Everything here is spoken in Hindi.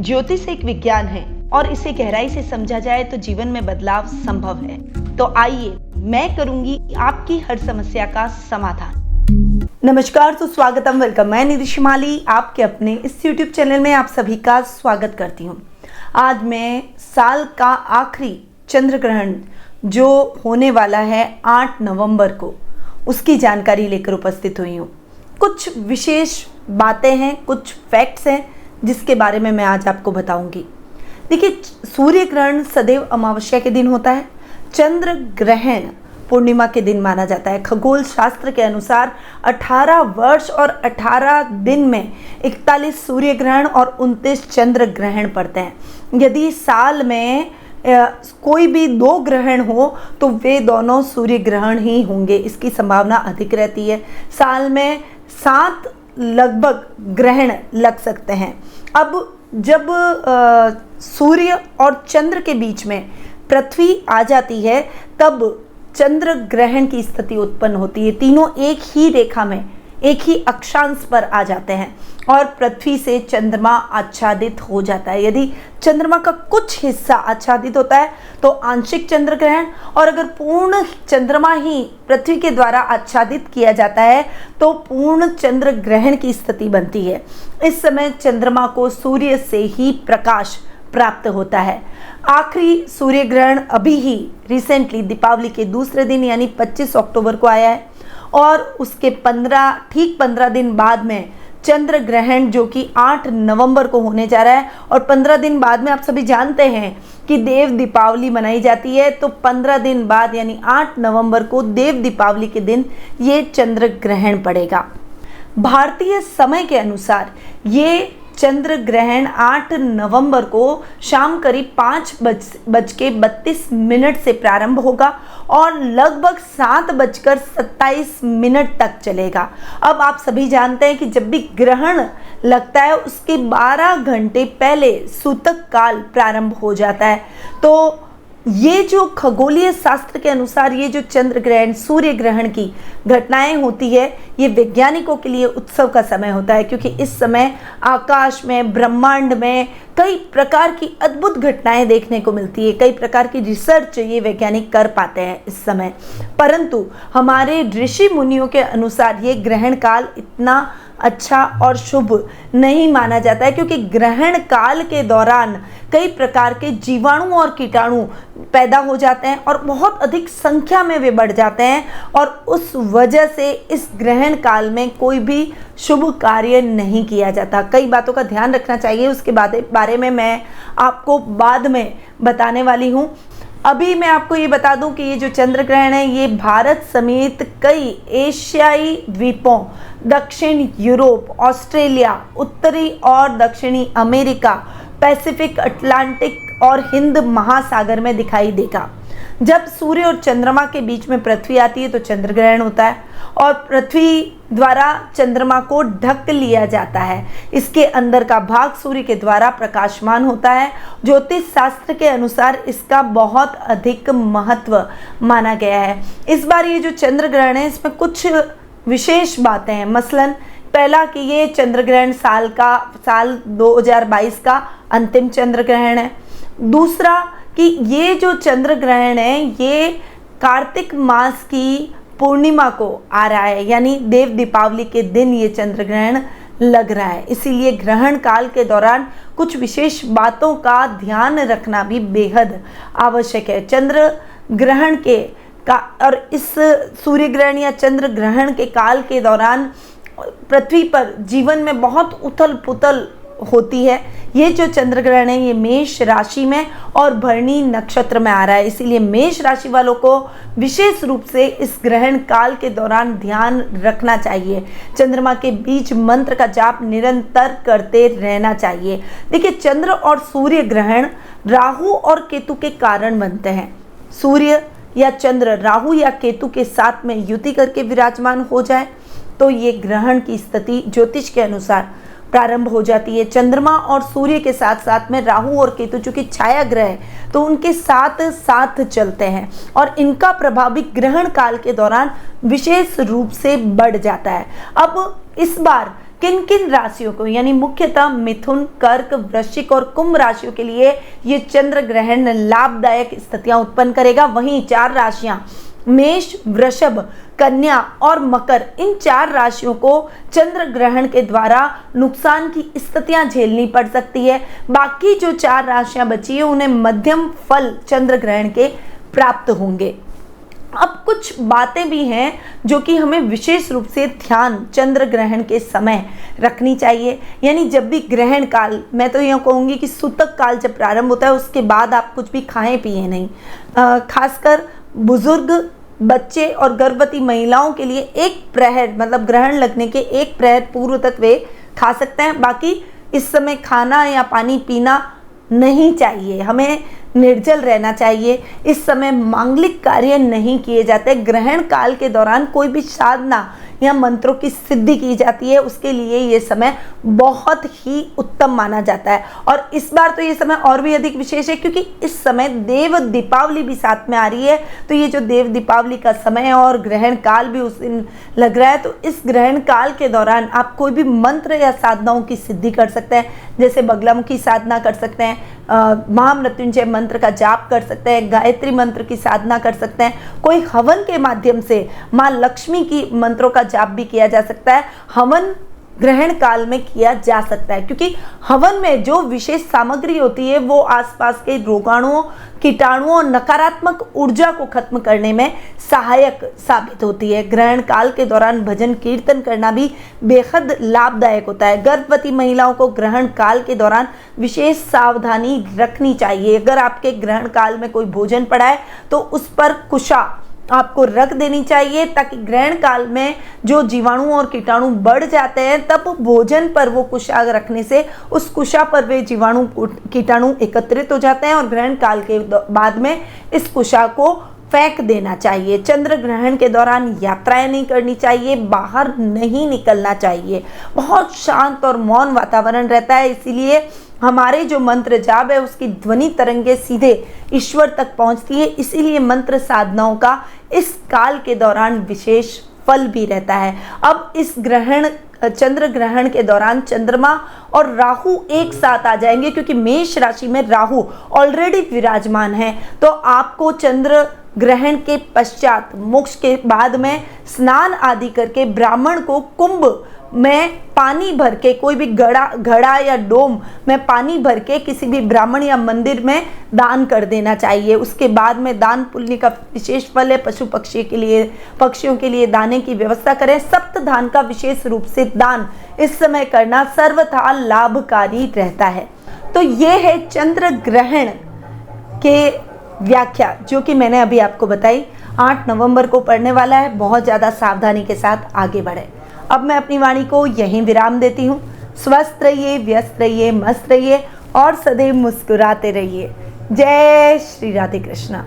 ज्योतिष एक विज्ञान है और इसे गहराई से समझा जाए तो जीवन में बदलाव संभव है। तो आइए मैं करूंगी आपकी हर समस्या का समाधान। नमस्कार, तो स्वागतम, वेलकम। मैं निधि शिमाली आपके अपने इस YouTube चैनल में आप सभी का स्वागत करती हूँ। आज मैं साल का आखिरी चंद्र ग्रहण जो होने वाला है 8 नवंबर को, उसकी जानकारी लेकर उपस्थित हुई हूँ। कुछ विशेष बातें हैं, कुछ फैक्ट्स हैं जिसके बारे में मैं आज आपको बताऊंगी। देखिए, सूर्य ग्रहण सदैव अमावस्या के दिन होता है। चंद्र ग्रहण पूर्णिमा के दिन माना जाता है। खगोल शास्त्र के अनुसार 18 वर्ष और 18 दिन में 41 सूर्य ग्रहण और 29 चंद्र ग्रहण पड़ते हैं। यदि साल में कोई भी 2 ग्रहण हो तो वे दोनों सूर्य ग्रहण ही होंगे, इसकी संभावना अधिक रहती है। साल में 7 लगभग ग्रहण लग सकते हैं। अब जब सूर्य और चंद्र के बीच में पृथ्वी आ जाती है तब चंद्र ग्रहण की स्थिति उत्पन्न होती है। तीनों एक ही रेखा में, एक ही अक्षांश पर आ जाते हैं और पृथ्वी से चंद्रमा आच्छादित हो जाता है। यदि चंद्रमा का कुछ हिस्सा आच्छादित होता है तो आंशिक चंद्र ग्रहण, और अगर पूर्ण चंद्रमा ही पृथ्वी के द्वारा आच्छादित किया जाता है तो पूर्ण चंद्र ग्रहण की स्थिति बनती है। इस समय चंद्रमा को सूर्य से ही प्रकाश प्राप्त होता है। आखिरी सूर्य ग्रहण अभी ही रिसेंटली दीपावली के दूसरे दिन यानी 25 अक्टूबर को आया है और उसके 15 दिन बाद में चंद्र ग्रहण जो कि 8 नवंबर को होने जा रहा है। और 15 दिन बाद में आप सभी जानते हैं कि देव दीपावली मनाई जाती है, तो 15 दिन बाद यानी 8 नवंबर को देव दीपावली के दिन ये चंद्र ग्रहण पड़ेगा। भारतीय समय के अनुसार ये चंद्र ग्रहण 8 नवंबर को शाम करीब 5:32 से प्रारंभ होगा और लगभग 7:27 तक चलेगा। अब आप सभी जानते हैं कि जब भी ग्रहण लगता है उसके 12 घंटे पहले सूतक काल प्रारंभ हो जाता है। तो ये जो खगोलीय शास्त्र के अनुसार ये जो चंद्र ग्रहण सूर्य ग्रहण की घटनाएं होती है, ये वैज्ञानिकों के लिए उत्सव का समय होता है, क्योंकि इस समय आकाश में, ब्रह्मांड में कई प्रकार की अद्भुत घटनाएं देखने को मिलती है। कई प्रकार की रिसर्च ये वैज्ञानिक कर पाते हैं इस समय। परंतु हमारे ऋषि मुनियों के अनुसार ये ग्रहण काल इतना अच्छा और शुभ नहीं माना जाता है, क्योंकि ग्रहण काल के दौरान कई प्रकार के जीवाणु और कीटाणु पैदा हो जाते हैं और बहुत अधिक संख्या में वे बढ़ जाते हैं, और उस वजह से इस ग्रहण काल में कोई भी शुभ कार्य नहीं किया जाता। कई बातों का ध्यान रखना चाहिए, उसके बारे में मैं आपको बाद में बताने वाली हूँ। अभी मैं आपको ये बता दूं कि ये जो चंद्र ग्रहण है ये भारत समेत कई एशियाई द्वीपों, दक्षिण यूरोप, ऑस्ट्रेलिया, उत्तरी और दक्षिणी अमेरिका, पैसिफिक, अटलांटिक और हिंद महासागर में दिखाई देगा। जब सूर्य और चंद्रमा के बीच में पृथ्वी आती है तो चंद्र ग्रहण होता है और पृथ्वी द्वारा चंद्रमा को ढक लिया जाता है। इसके अंदर का भाग सूर्य के द्वारा प्रकाशमान होता है। ज्योतिष शास्त्र के अनुसार इसका बहुत अधिक महत्व माना गया है। इस बार ये जो चंद्र ग्रहण है इसमें कुछ विशेष बातें हैं। मसलन पहला कि ये चंद्र ग्रहण साल 2022 का अंतिम चंद्र ग्रहण है। दूसरा कि ये जो चंद्र ग्रहण है ये कार्तिक मास की पूर्णिमा को आ रहा है, यानी देव दीपावली के दिन ये चंद्र ग्रहण लग रहा है। इसीलिए ग्रहण काल के दौरान कुछ विशेष बातों का ध्यान रखना भी बेहद आवश्यक है। चंद्र ग्रहण और इस सूर्य ग्रहण या चंद्र ग्रहण के काल के दौरान पृथ्वी पर जीवन में बहुत उथल पुथल होती है। ये जो चंद्र ग्रहण है ये मेष राशि में और भरणी नक्षत्र में आ रहा है, इसीलिए मेष राशि वालों को विशेष रूप से इस ग्रहण काल के दौरान ध्यान रखना चाहिए। चंद्रमा के बीच मंत्र का जाप निरंतर करते रहना चाहिए। देखिए, चंद्र और सूर्य ग्रहण राहु और केतु के कारण बनते हैं। सूर्य या चंद्र राहु या केतु के साथ में युति करके विराजमान हो जाए तो ये ग्रहण की स्थिति ज्योतिष के अनुसार प्रारंभ हो जाती है। चंद्रमा और सूर्य के साथ साथ में राहु और केतु चूंकि छाया ग्रह है तो उनके साथ साथ चलते हैं और इनका प्रभाव भी ग्रहण काल के दौरान विशेष रूप से बढ़ जाता है। अब इस बार किन किन राशियों को, यानी मुख्यतः मिथुन, कर्क, वृश्चिक और कुंभ राशियों के लिए ये चंद्र ग्रहण लाभदायक स्थितियां उत्पन्न करेगा। वहीं 4 राशियां मेष, वृषभ, कन्या और मकर, इन 4 राशियों को चंद्र ग्रहण के द्वारा नुकसान की स्थितियां झेलनी पड़ सकती है। बाकी जो 4 राशियां बची है उन्हें मध्यम फल चंद्र ग्रहण के प्राप्त होंगे। अब कुछ बातें भी हैं जो कि हमें विशेष रूप से ध्यान चंद्र ग्रहण के समय रखनी चाहिए। यानी जब भी ग्रहण काल, मैं तो यह कहूँगी कि सूतक काल जब प्रारंभ होता है उसके बाद आप कुछ भी खाएं पिए नहीं। खासकर बुजुर्ग, बच्चे और गर्भवती महिलाओं के लिए 1 प्रहर, मतलब ग्रहण लगने के 1 प्रहर पूर्व तक वे खा सकते हैं। बाकी इस समय खाना या पानी पीना नहीं चाहिए, हमें निर्जल रहना चाहिए। इस समय मांगलिक कार्य नहीं किए जाते। ग्रहण काल के दौरान कोई भी साधना या मंत्रों की सिद्धि की जाती है, उसके लिए ये समय बहुत ही उत्तम माना जाता है। और इस बार तो ये समय और भी अधिक विशेष है क्योंकि इस समय देव दीपावली भी साथ में आ रही है। तो ये जो देव दीपावली का समय है और ग्रहण काल भी उस दिन लग रहा है, तो इस ग्रहण काल के दौरान आप कोई भी मंत्र या साधनाओं की सिद्धि कर सकते हैं। जैसे बगलामुखी साधना कर सकते हैं, महामृत्युंजय मंत्र का जाप कर सकते हैं, गायत्री मंत्र की साधना कर सकते हैं, कोई हवन के माध्यम से माँ लक्ष्मी की मंत्रों का जाप भी किया जा सकता है। हवन ग्रहण काल में किया जा सकता है क्योंकि हवन में जो विशेष सामग्री होती है वो आसपास के रोगाणुओं, कीटाणुओं और नकारात्मक ऊर्जा को खत्म करने में सहायक साबित होती है। ग्रहण काल के दौरान भजन कीर्तन करना भी बेहद लाभदायक होता है। गर्भवती महिलाओं को ग्रहण काल के दौरान विशेष सावधानी रखनी चाहिए। अगर आपके ग्रहण काल में कोई भोजन पड़ा है तो उस पर कुशा आपको रख देनी चाहिए, ताकि ग्रहण काल में जो जीवाणु और कीटाणु बढ़ जाते हैं तब भोजन पर वो कुशा रखने से उस कुशा पर वे जीवाणु कीटाणु एकत्रित हो जाते हैं और ग्रहण काल के बाद में इस कुशा को फेंक देना चाहिए। चंद्र ग्रहण के दौरान यात्राएं नहीं करनी चाहिए, बाहर नहीं निकलना चाहिए। बहुत शांत और मौन वातावरण रहता है, इसीलिए हमारे जो मंत्र जाप है उसकी ध्वनि तरंगे सीधे ईश्वर तक पहुंचती है। इसीलिए मंत्र साधनाओं का इस काल के दौरान विशेष फल भी रहता है। अब इस चंद्र ग्रहण के दौरान चंद्रमा और राहु एक साथ आ जाएंगे क्योंकि मेष राशि में राहु ऑलरेडी विराजमान है। तो आपको चंद्र ग्रहण के पश्चात, मोक्ष के बाद में स्नान आदि करके ब्राह्मण को कुंभ में पानी भर के, कोई भी घड़ा या डोम में पानी भर के किसी भी ब्राह्मण या मंदिर में दान कर देना चाहिए। उसके बाद में दान पुण्य का विशेष फल है। पक्षियों के लिए दाने की व्यवस्था करें। सप्त दान का विशेष रूप से दान इस समय करना सर्वथा लाभकारी रहता है। तो ये है चंद्र ग्रहण के व्याख्या जो कि मैंने अभी आपको बताई। 8 नवंबर को पढ़ने वाला है। बहुत ज़्यादा सावधानी के साथ आगे बढ़े। अब मैं अपनी वाणी को यहीं विराम देती हूँ। स्वस्थ रहिए, व्यस्त रहिए, मस्त रहिए और सदैव मुस्कुराते रहिए। जय श्री राधे कृष्णा।